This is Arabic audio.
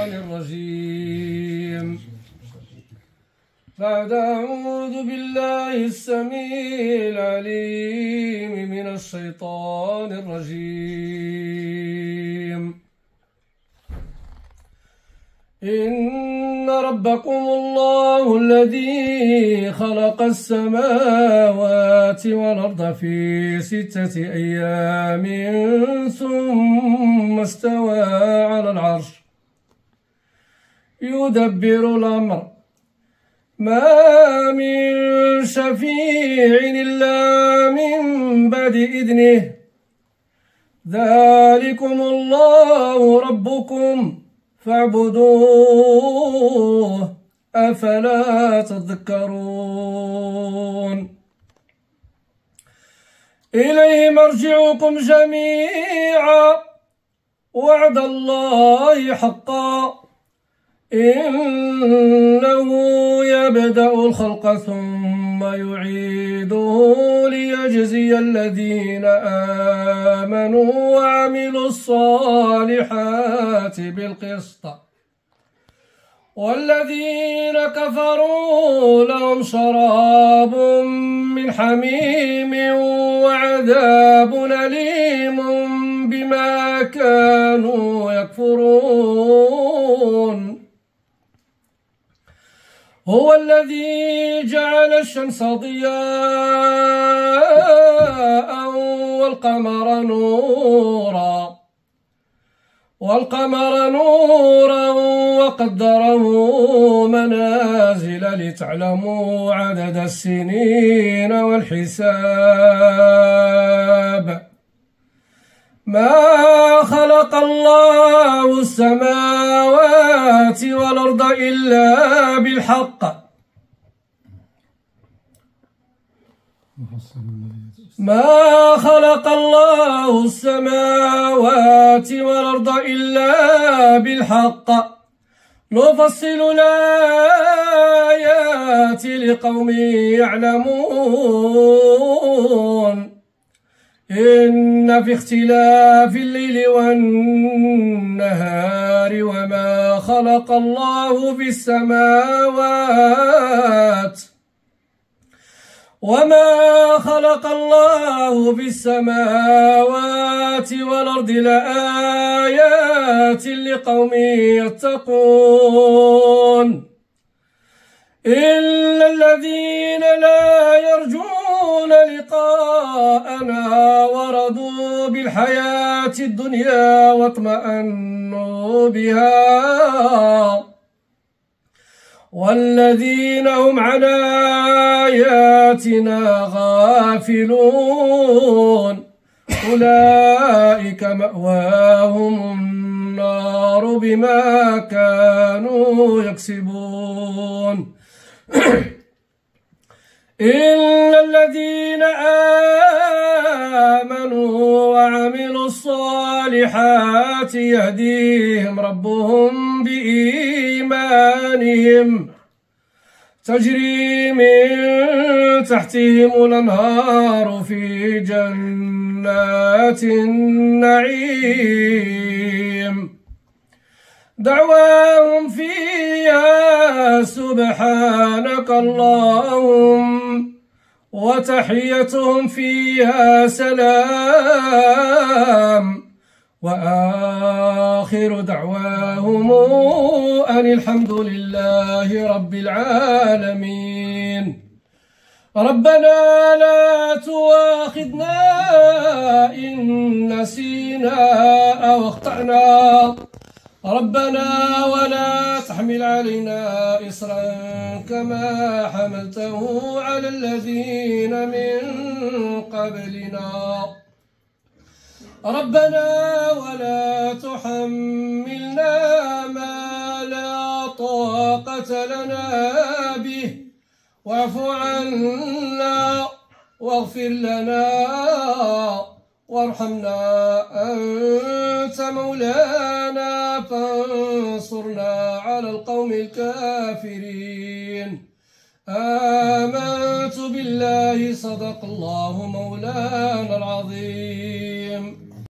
الرجيم. بعد أعوذ بالله السميع العليم من الشيطان الرجيم. إن ربكم الله الذي خلق السماوات والأرض في 6 أيام ثم استوى على العرش يدبر الأمر ما من شفيع إلا من بعد إذنه ذلكم الله ربكم فاعبدوه أفلا تذكرون. إليه مرجعكم جميعا وعد الله حقا إنه يبدأ الخلق ثم يعيده ليجزي الذين آمنوا وعملوا الصالحات بالقسط والذين كفروا لهم شراب من حميم وعذاب أليم بما كانوا يكفرون. هو الذي جعل الشمس ضياء والقمر نورا وقدره منازل لتعلموا عدد السنين والحساب. ما خلق الله السماوات والأرض إلا بالحق ما خلق الله السماوات والأرض إلا بالحق نفصل الآيات لقوم يعلمون. إن في اختلاف الليل والنهار وما خلق الله في السماوات والأرض لآيات لقوم يتقون. إلا الذين لا يرجون لقاءنا ورضوا بالحياة الدنيا واطمأنوا بها والذين هم عن آياتنا غافلون أولئك مأواهم النار بما كانوا يكسبون. إلا الذين آمنوا وعملوا الصالحات يهديهم ربهم بإيمانهم تجري من تحتهم الأنهار في جنات النعيم دعواهم فيها سبحانك اللهم وتحيتهم فيها سلام وآخر دعواهم أن الحمد لله رب العالمين. ربنا لا تؤاخذنا إن نسينا أو أخطأنا ربنا ولا تحمل علينا إصرا كما حملته على الذين من قبلنا ربنا ولا تحملنا ما لا طاقة لنا به واعف عنا واغفر لنا وارحمنا أنت مولانا فانصرنا على القوم الكافرين. آمنت بالله صدق الله مولانا العظيم.